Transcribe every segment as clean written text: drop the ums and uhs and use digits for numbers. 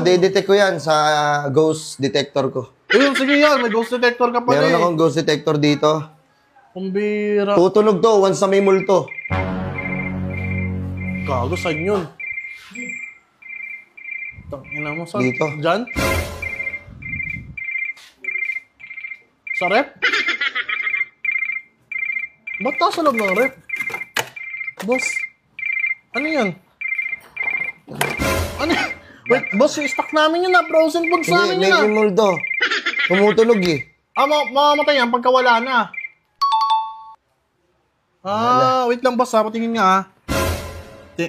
Madidetect ko yan sa ghost detector ko. Ayun, sige yan. May ghost detector ka pala Meron akong ghost detector dito. Kumbira. Tutunog to once na may multo. Gago, saan yun? Tangina mo, saan? Dito. Diyan? Sa rep? Ba't taas sa loob ng rep? Boss, ano yan? Ano? Wait, boss, i-stock namin yun na. Frozen food sa amin yun na. May multo. Tumutunog eh. Mamamatay yan pagka wala na. Wait lang boss ha. Patingin nga ha.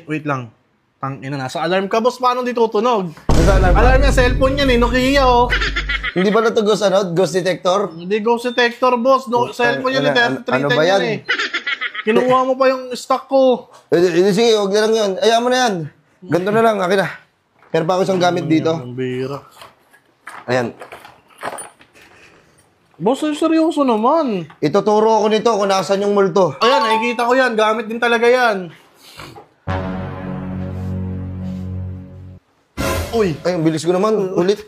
Wait lang. Tangina, nasa alarm ka boss. Paano di tutunog? Nasa alarm ka? Alarm niya, cellphone yan eh. Nokia oh. Hindi ba na to ghost detector? Hindi ghost detector boss. Cellphone yan eh. Ano ba yan? Eh. Kinuha mo pa yung stock ko. Sige, huwag na lang yun. Ayaw mo na yan. Ganito na lang, akin na. Meron pa ako isang gamit dito. Ang bira. Ayan. Boss, seryoso naman. Ituturo ako nito kung nasan yung multo. Ayan, nakikita ko yan. Gamit din talaga yan. Uy! Ay, ang bilis ko naman. Ulit.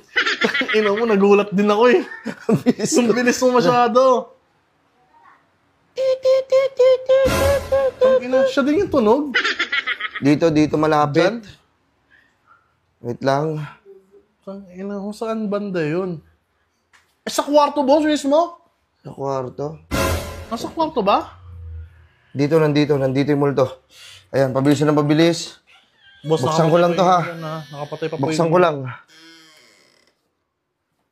Ina mo, nagulat din ako eh. Ang bilis mo masyado. Ina, siya din yung tunog. Dito malapit. Wait lang. Ina mo, saan banda yun? Sa kwarto, boss, mismo? Sa kwarto. Nasa kwarto ba? Nandito yung multo. Ayan, pabilis na pabilis. Boss, buksan ko lang to ha. Nakapatay pa po Buksan ko lang.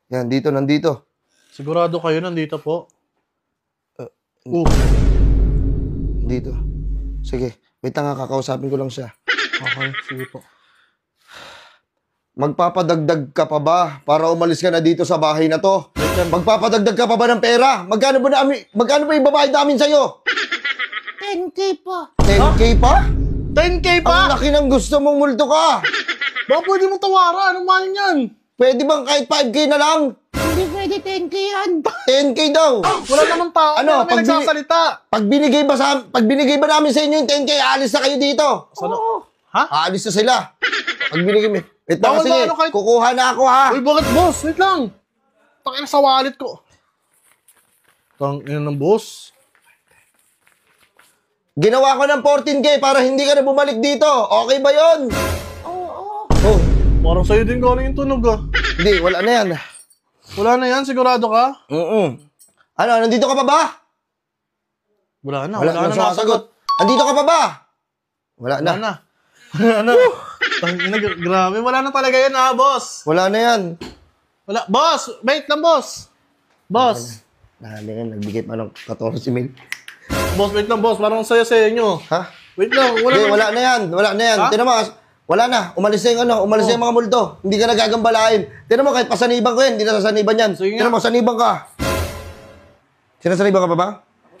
Yan, nandito. Sigurado kayo nandito po? Dito. Sige, wait lang nga, kakausapin ko lang siya. Okay, sige po. Magpapadagdag ka pa ba para umalis ka na dito sa bahay na to? Magpapadagdag ka pa ba ng pera? Magkano ba ibabayad namin sa'yo? 10K pa. 10K pa? 10K Ang pa? laki ng gusto mong multo ka. Baka pwede mong tawaran. Anong mahal niyan? Pwede bang kahit 5K na lang? Hindi pwede 10K yan. 10K daw. Wala namang tao. Ano, May nagsasalita. Pag binigay ba namin sa inyo yung 10K, aalis na kayo dito. Ano? Ha? Aalis na sila. Pag binigay mo. Wait lang, Bawal sige. ba ano kahit- Kukuha na ako ha. Uy, bakit boss? Wait lang. Tangina sa wallet ko. Tangina ng boss. Ginawa ko ng 14K para hindi ka na bumalik dito. Okay ba yun? Oo. Oh, Parang sa'yo din galing yung tunog ah. hindi. Wala na yan. Wala na yan, sigurado ka? Ano, nandito ka pa ba? Wala na, Wala wala na nasagot. Nandito ka pa ba? Wala na. Wala na. Wala na. Tangina, grabe. Wala na talaga yan ha, boss. Wala na yan. Wala. Boss! Wait lang, boss. Boss. Nagbigay pa ng 14 mil. Boss, wait lang, boss. Parang saya-saya nyo. Ha? Wait lang, wala Hindi, na. wala na yan. Wala na yan. Ha? Tinan mo, wala na. Umalis na yung umalis na yung mga multo. Hindi ka nagagambalain. Tinan mo, kahit pasaniban ko yan, hindi na sasaniban yan. Sige nga. Tinan mo, saniban ka. Sinasaniban ka pa ba?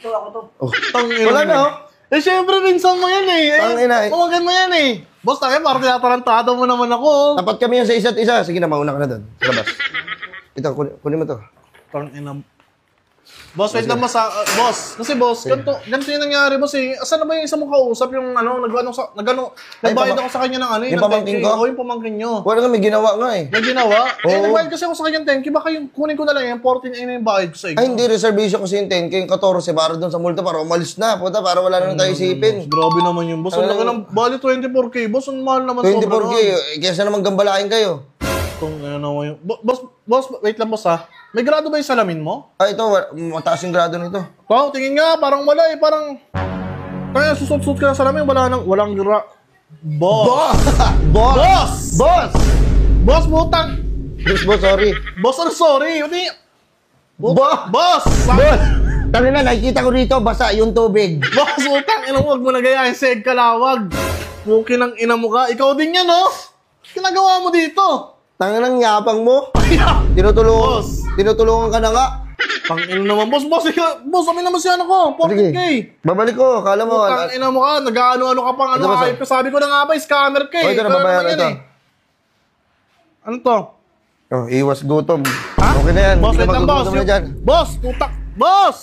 Ako to. Oh. Tangina. Wala na, oh. Eh, syempre, rinsan mo yan eh. Tangina, eh. Tawagan mo yan eh. Boss, tayo, parang tinatarantado mo naman ako. Tapat kami yan sa isa't isa. Sige na, mauna ka na doon. Sa labas. Ito, kunin mo to. Tangina. Boss, wait lang, boss. Boss, kasi boss, ganito yung nangyari, boss eh. Asan na ba yung isa mong kausap, yung nagbayad ako sa kanya ng ano, yung pamangkin ko? Oo, yung pamangkin nyo. Wala nga, may ginawa nga eh. May ginawa? Oo. Nagbayad kasi ako sa kanya ng 10K, baka yung kunin ko na lang yung 14 ay na yung bayad ko sa inyo. Ay, hindi. Reservation kasi yung 10K, yung 14 para doon sa multo para umalis na. Puta, para wala na tayo isipin. Grabe naman yung boss. Ang laki ng bali 24K, boss. Ang mahal naman 24K, sobra nun. kesa naman gambalain kayo. Kung ano naman yung... Boss, wait lang boss ha. May grado ba yung salamin mo? Ah, ito, mataas yung grado nito. Wow, tingin nga, parang wala eh. Parang... Kaya susot-susot ka ng salamin, walang Boss! Boss! Boss! Boss! Boss, butang! Boss, sorry. Boss, ano sorry? Hindi... Boss! Boss! Boss! Tangina, nakikita ko rito, basa yung tubig. Boss, utang! Ina mo, huwag mo na gayahin sa kalawag. Muki ng ina mo ka. Ikaw din yan, no? Ginagawa mo dito. Tangina ng yapang mo. Tinutulungan ka na nga. Tangina naman, boss. Boss, kami naman si ano ko. 14K. Babalik ko, kala mo. Tangina mo ka. Nag-ano-ano ka pang ano. Ayop ka. Sabi ko na nga ba, scammer ka eh. Ito na, Ikaw babayaran naman ito. yan, eh. Ano to? Oh, iwas gutom. Ha? Okay na yan. Boss, Hindi wait ka lang, boss. magugutom na dyan. Boss, putak. Boss!